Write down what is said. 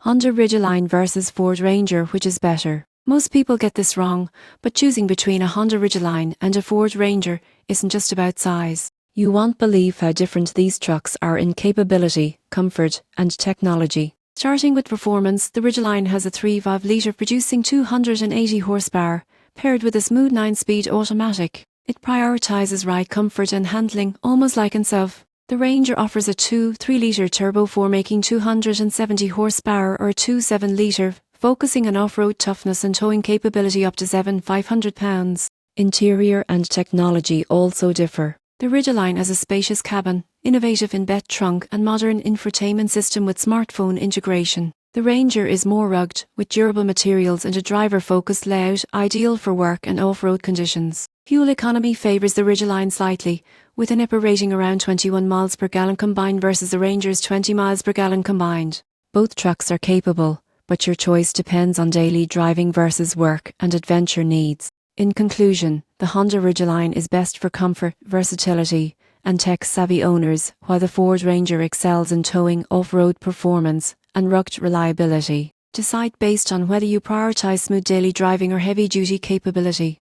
Honda Ridgeline versus Ford Ranger, which is better? Most people get this wrong, but choosing between a Honda Ridgeline and a Ford Ranger isn't just about size. You won't believe how different these trucks are in capability, comfort, and technology. Starting with performance, the Ridgeline has a 3.5-litre producing 280 horsepower, paired with a smooth 9-speed automatic. It prioritizes ride comfort and handling, almost like itself. The Ranger offers a 2.3-litre Turbo 4 making 270 horsepower or a 2.7-litre, focusing on off-road toughness and towing capability up to 7,500 pounds. Interior and technology also differ. The Ridgeline has a spacious cabin, innovative in-bed trunk and modern infotainment system with smartphone integration. The Ranger is more rugged, with durable materials and a driver-focused layout ideal for work and off-road conditions. Fuel economy favours the Ridgeline slightly, with an EPA rating around 21 miles per gallon combined versus the Ranger's 20 miles per gallon combined. Both trucks are capable, but your choice depends on daily driving versus work and adventure needs. In conclusion, the Honda Ridgeline is best for comfort, versatility, and tech-savvy owners, while the Ford Ranger excels in towing, off-road performance, and rugged reliability. Decide based on whether you prioritize smooth daily driving or heavy-duty capability.